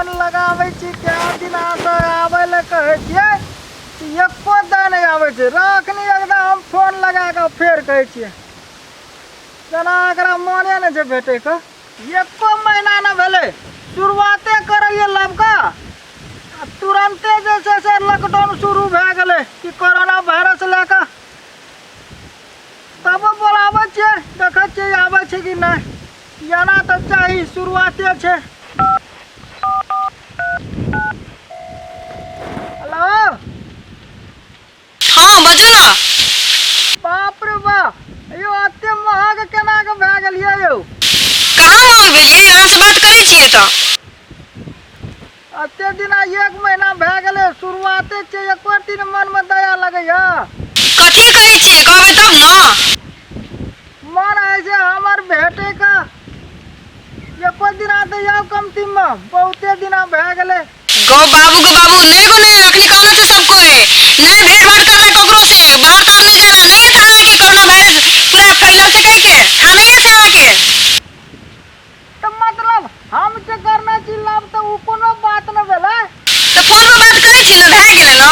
Phone लगावे छी क्या दिन से आवे ले कहे छिए एको दा नहीं आवे छै रखनी एकदम हम फोन लगा के फेर कहे छिए जना एकरा मोने ने छै भेटे के एको महीना न भेले शुरुआते करैए लबका तुरंते जे छै से लॉकडाउन शुरू भए गेलै कि कोरोना वायरस लेके तब बोलावे छिए देखे छिए आवे छै कि नहीं याना तो चाहिए शुरुआते छै। हेलो हाँ बाजू ना। बाप रे बाप यो अते महग केना के भए गेलिए यौ कहाँ महग भेलिए यहाँ से बात करे छिए तो अते दिना एक महीना भए गेले शुरुआते छै एको दिन मन में दया लगैया कथी करे छिए कहबे तब ना मन है जे हमर भेटे का एको दिना तो याव कमती में बहुते दिना भए गेले गो बाबू नहीं को नहीं अखनी कहले थे सबको नहीं भेंट भाट करना ककरो से बाहर तो नहीं जाना नहीं था कि कोरोना वायरस पूरा फैलल से कह के खाना ही था के तो मतलब हम जे करना चिल्लाब तो उ कोनो बात न भेलै तो फोन पे बात करे छी ना भए गेलै ना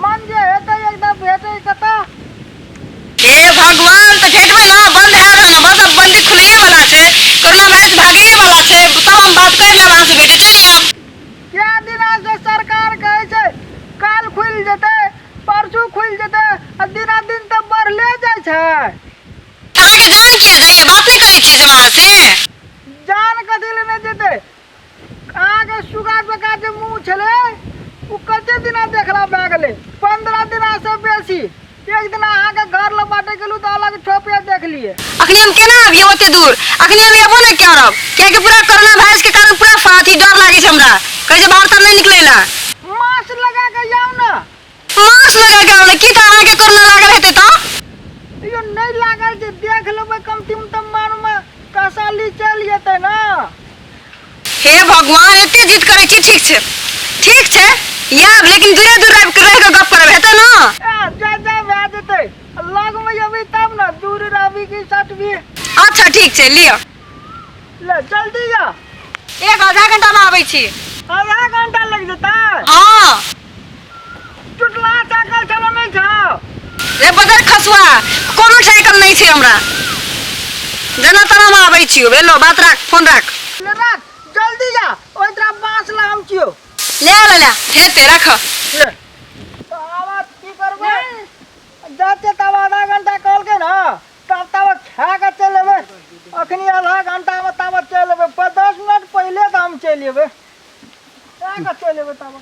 मन जे हेतै एकदम भेटै कता हे भगवान तो भेटबे ना बंद है ना बस अब बंदी खुले वाला छे कोरोना वायरस भागे वाला छे तब हम बात कर ले वहां से भेटे चल क्या दिना से सरकार कहे छै काल खुल जेते परसू खुल जेते आ दिना दिन तो बढ़ले जाय छै अहाँ के जान किया जाइए बात नहीं करे छी जमाना से जान कथी ले नहीं जेते अहाँ के सुगा बका जे मुंह छले उ कते दिना देखला भए गेले 15 दिना से बेसी एक दिन अहाँ के घर ल बाटे गेलु त अलग छोपे देख लिए अखनी हम केना आबिए ओते दूर अखनी हम एबो नहीं करब किया कि पूरा कोरोना वायरस के कारण पूरा फाथी डर लागे छै हमरा कहे जे बाहर तब नहीं निकलेला मास्क लगा के जाऊ ना मास्क लगा के आउ की त अहाँ के कोरोना लागल हेते त यो नहीं लागल जे देख लेबै कमती में त मन में कसाली चल जेते ना हे भगवान एते जिद करे छी ठीक छै याब लेकिन दूरे दूर रह के गप करब हेते ना जा भए जेते लग में अभी तब ना दूर रहबी की सट भी अच्छा ठीक छै लियो ले जल्दी जा एक आधा घंटा में आबै छी आधा घंटा लग जेता हां टुटला साइकिल चलो नहीं जाओ रे बदर खसुआ कोनो साइकिल नहीं छै हमरा जना तना में आबै छी भेलो बात राख फोन राख ले राख जल्दी जा ओइ तरफ बांस ला हम छियो ले हेते रख ले तो आवाज की करबे जाते तब आधा घंटा कॉल के ना तब खा के चल लेबे अखनी आधा घंटा में तब चल लेबे 10 मिनट पहले तो हम चल लेबे खा के चल लेबे तब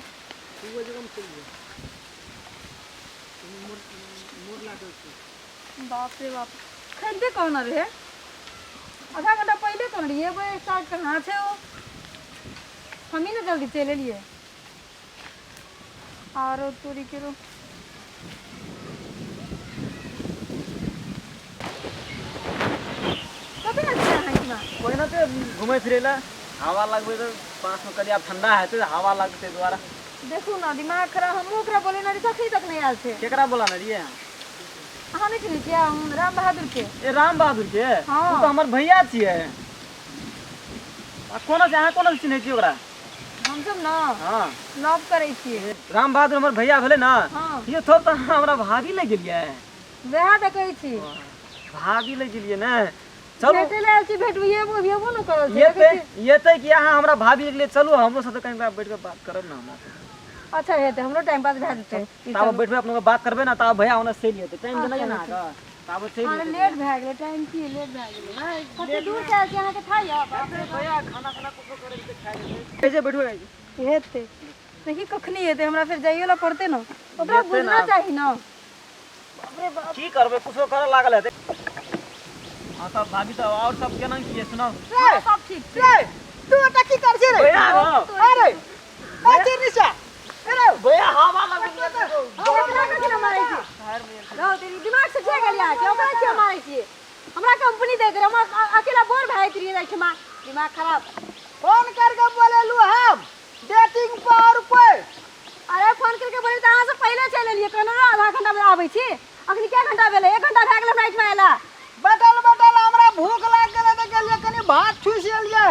बाप रे बाप खरीदे कौन रहे आधा घंटा पहले कौन रही वो स्टार्ट कहाँ थे वो हम ही ना जल्दी चले लिए आरो तोरी के रो कभी अच्छा है कि ना कोई ना ते घूमे फिरेला हवा लगबे तो पास में कदी अब ठंडा है तो हवा लगते द्वारा देखो ना दिमाग खराब हम ओकरा बोले ना सखी तक नहीं आल थे केकरा बोला ना रिए हाँ नहीं चिन्ह क्या हम राम बहादुर के ए राम बहादुर के हाँ। तू तो हमर भैया छिए आ कोना से अहाँ कोना चिन्है छी ओकरा हम सब ना हां लव करे छिए राम बहादुर हमर भैया भेले ना हाँ। ये थोड़ तो हमरा भाभी ले गेलिए वह देखे छी भाभी ले गेलिए ना चलो भेटे ले छी भेटबिए वो भी वो न करो ये ते कि अहाँ हमरा भाभी के लिए चलू हमरो साथे कहीं बैठ के बात करब ना हमरा अच्छा है तो हमरो टाइम पास भए जेतै ताब बैठबे अपने बात करबे ना ताब भैया ओने से लिए तो टाइम देना ना का ताब से अरे लेट भए गेलै टाइम की लेट भए गेलै कते दूर से आके अहाँ के था या भैया खाना कुछ करे के खाए कैसे बैठबे हेते देखी कखनी हेते हमरा फिर जाइयो ला पड़ते न ओकरा बुझना चाहिए न बाप रे बाप की करबे कुछो करे लागल हेते हां तब भाभी तो और सब केना किए सुनाओ सब ठीक रे तू एटा की कर छे रे भैया अरे अरे निशा अरे भैया हवा लग हमरा के न मारै छी लो तेरी दिमाग से जे गलिया के ओकरा के मारै छी हमरा कंपनी दे दे हम अकेला बोर भाई करिए रख मा दिमाग खराब फोन करके बोलेलू हम डेटिंग पर पे अरे फोन करके बोले त अहाँ से पहले चले लिए कोनो आधा घंटा में आबै छी अखनी क्या घंटा भेले 1 घंटा भए गेलै फ्लाइट में आला बटल हमरा भूख लाग गेलै त गेलिए कनी भात छुसिलिए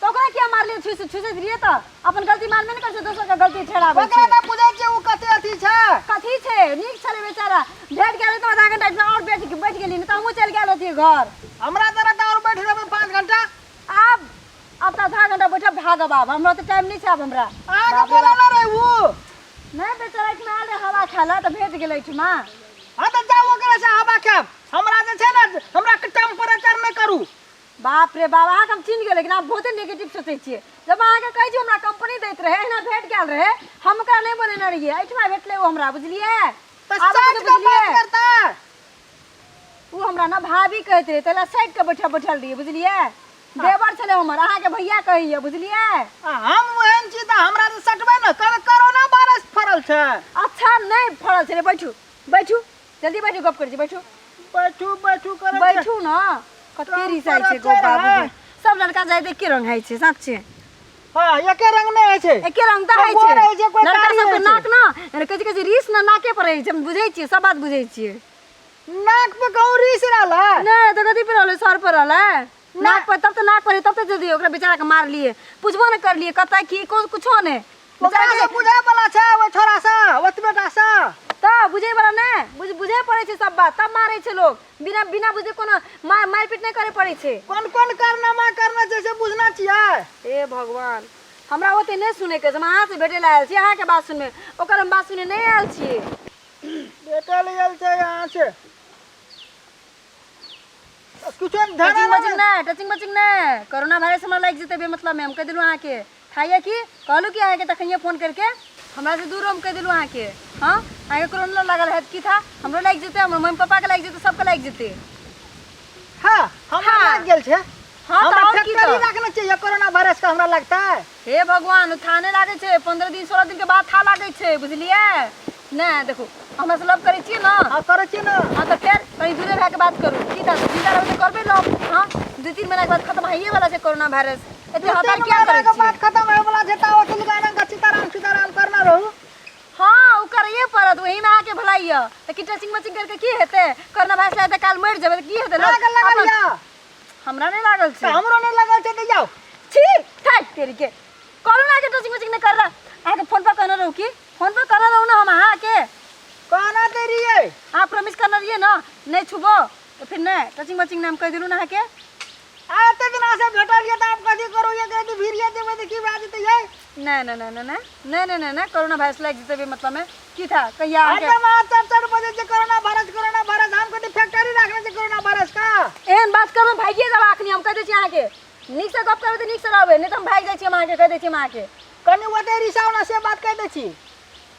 तो ओकरा क्या मार लिए छुसे छुसे दिए त अपन गलती मानबे नहीं करछे दोसर के गलती ठहराबै ओकरा छै ना बुझै छै उ कते अथी छै कथी छै नीक छले बेचारा भेट गेल त आधा घंटा में और बैठ गेली न त हमहू चल गेल होती घर हमरा तरह त और बैठ रहबै 5 घंटा अब त आधा घंटा बैठा भाग बाब हमरा त टाइम नहीं छै अब हमरा आगे बोला ना रे उ नहीं बेचारा के मार हवा खाला त भेट गेलै ठमा हां त जाओ ओकरा से हवा खाब हमरा जे छै ना हमरा के टेम्परेचर में करू बाप रे बाप अहाँ हम चिन्ह गेल लेकिन आप बहुते नेगेटिव सोचै छियै जब अहाँ के कहै छी हमरा कंपनी दैत रहे एना भेट गेल रहे हम ओकरा नहीं बनेने रहिए एठमा भेटले ओ हमरा बुझलिए त सच के बात करता उ हमरा ना भाभी कहैत रहे तला साइड के बैठल रहिए बुझलिए देवर छले हमर अहाँ के भैया कहिए बुझलिए हम ओहन छी त हमरा से सटबै न कब कोरोना वायरस फरल छै अच्छा नहीं फड़ल छले बैठू जल्दी बैठू गप कर छी बैठू करे बैठू ना कते रिसाई छै गो बाबू सब लड़का जाय देख के रंग है छै सच छै हां एके रंग नै है छै एके रंग त है छै लड़का सब के नाक ना कथि रीस ना नाके पर है छै हम बुझै छियै सब बात बुझै छियै नाक पे कहू रीस रहला नहीं तो कथि पे रहले सर पर रहले नाक पर तब तो नाक पर तब तो जल्दी ओकरा बेचारा के मार लिए पुछबो न कर लिए कतै की कुछो ने ओकरा से बुझे वाला छै ओ छोरा सा ओतबेटा सा त बुझे वाला ने बुझे पड़े छै सब बात तब मारे छै लोग बिना बुझे कोनो मारपीट नहीं करे पड़े छै कोन कारनामा करना छै से बुझना छियै ए भगवान हमरा ओते नहीं सुने के हम अहाँ से भेटे ला आयल छी अहाँ के बात सुनमे ओकर हम बात सुने नहीं आयल छी बेटा ले आयल छै यहां से कुछ टचिंग मचिंग नहीं कोरोना वायरस हमरा लाग जेते बे मतलब में हम कह दिलु अहाँ के खाइए की कहलु कि अहाँ के तखनिए फोन करके हमरा से दूर हम कह दिलु अहाँ के हां अहाँ के कोरोना लागल है की था हमरो लाग जेते हमर मम्मी पापा के लाग जेते सबके लाग जेते हां हमरा लाग गेल छै हां हमरा त और की फैक्टरी रखना चाहिए कोरोना वायरस का हमरा लगता है हे भगवान थाने लागे छै 15 दिन 16 दिन के बाद था लागे छै बुझलिए ना देखो हमरा से लव करे छी ना हां करे छी ना हां तो फिर कहीं दूरे रह के बात करू की था जिंदा रहबे करबे लव हां 2-3 महीना के बाद खत्म होइए वाला छै कोरोना वायरस एते हतार क्या करे के बात खत्म होए वाला छै ता ओतल गाना का सीताराम करना रहू हां उ करिए परत वही में आके भलाइया त की टचिंग मचिंग करके की हेते कोरोना वायरस लागे त काल मर जेबे त की हेते लागल हमरा नहीं लागल छै हमरो नहीं लागल छै त जाओ छी थाक तेरी के कोरोना के टचिंग मचिंग नहीं कर रहा आके फोन पर कहना रहू की फोन पर कहना रहू ना हम अहाँ के कहना देरी है आप प्रॉमिस करना रहिए ना नहीं छुबो तो फिर नहीं टचिंग मचिंग नाम कह दिलु ना के आते दिन से भेटलिए त आप कथि करू ये कहती भिरिया देबे त की बात है नहीं कोरोना वायरस लाग जेते मतलब में की था कहिया आके आज मां 4 बजे से कोरोना वायरस हम कथि फैक्टरी रखने से कोरोना वायरस का एहन बात करब भागिए जाब अखनी हम कह दे छी अहाँ के नीक से गप करबे त नीक से रहबे नहीं त हम भाग जाय छी हम अहाँ के कह दे छी हम अहाँ के कनी ओते रिसावना से बात कह दे छी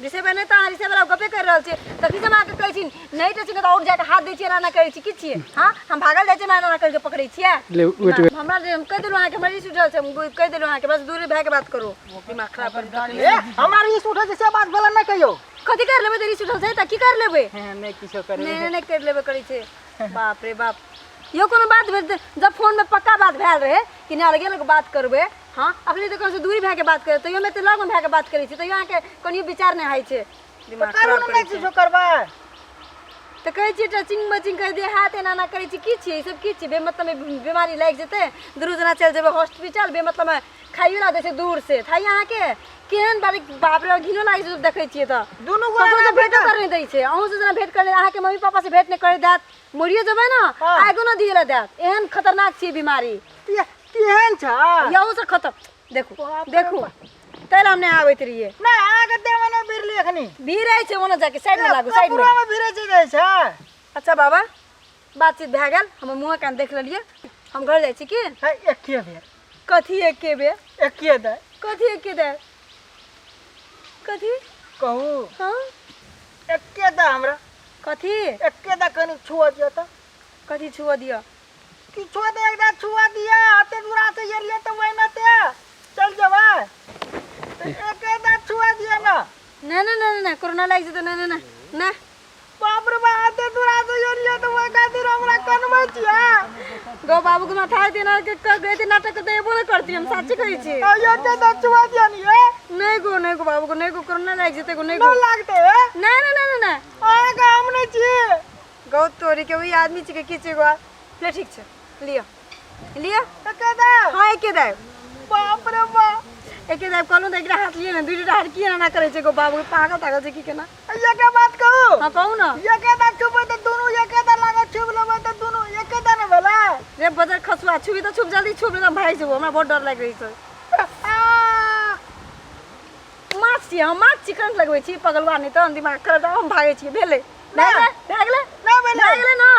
जैसे बने त हरी से वाला गपे कर रहल छी तभी से हम अहाँ के कहै छी नहीं टचिंग त और जाके हाथ दे छी ना करै छी की छी हां हम भागल जाय छी ना करके पकड़ै छी ले वेट हमरा जे हम कह देलु अहाँ के हमरा रिस उठल छै हम कह देलु अहाँ के बस दूर भाग के बात करो दिमाग खराब कर ए हमरा रिस उठे से बात भेल न कहियो कथि कर लेबे रिस उठल छै त की कर लेबे नहीं किछो करे नहीं कर लेबे करै छै बाप रे बाप यो कोनो बात भेल जब फोन में पक्का बात भेल रहे कि नहीं अलगे अलग बात करबे हां अपने तो से दूरी भाग के बात करे तइयो में त लग में भाग के बात करै छी तइयो अहाँ के कनियो विचार नहीं आइ छै दिमाग खराब नहीं किछो करबा त कहै छी टचिंग मचिंग कर दे हाथ एना ना करै छी की छी ई सब की छी बे मतलब में बीमारी लाग जेते दूर जना चल जेबे हॉस्पिटल बे मतलब में खाइयो ना दे छै दूर से थाई अहाँ के केहन बारी बाप रे घिनो लाग छै देखै छियै त दोनों ककरो से भेट कर नहीं दै छै अहूँ से जना भेट कर अहाँ के मम्मी पापा से भेट नहीं करे दात मरियो जेबे ना आगो ना दिए दात एहन खतरनाक छी बीमारी केहन छ यहू से खत्म देखू तैला हमने आवैत रहिए ना आगे देवा ना बिरली एखनी भीरै छै ओना जाके साइड में लागू साइड में पूरा में भिरे छै छै अच्छा बाबा बातचीत भए गेल हम मुंह कान देख लेलिए हम घर जाइ छी की है एके बेर कथी एके बेर एके दे कथी एके दे कथी कहू हां एके दे हमरा कथी एके दे कनी छुआ दिया त कथी छुआ दिया कि छुआ दे एकदा छुआ दिया आते दूरा से येलिए त वही न ते चल जबा एके दे छुआ दिया ना कोरोना लाग जेते ना बाप रे बा आते दूरा से येलिए त वही खातिर हमरा कनमै छिया गो बाबू के माथा देना के कर देते नाटक तो ये बोले करती हम सच्ची कहि छी ये के दे छुआ दिया नहीं गो बाबू को नहीं गो कोरोना लाग जेते को नहीं गो लागते ना आ का हम नहीं छी गौ तोरी के वही आदमी छी के की छी गो ले ठीक छै लियो एके दे हां एके दे बाप रे बाप एके जब कहलू त एकरा हाथ लिए ना दुईटा हाथ किए ना करे छे गो बाबू पागल तागल छे की केना ये के बात कहू हां कहू ना ये के दा छुपे त दोनों ये के दा लागे छुप लेबे त दोनों ये के दा न भेला रे बजर खसुआ छुबी त छुप जल्दी छुप ले भाई से हमरा बहुत डर लाग रही छै माछ छी हम माछ चिकन लगबै छी पगलवा नहीं त दिमाग कर हम भागे छी भेले ना। भागले ना भेले भागले ना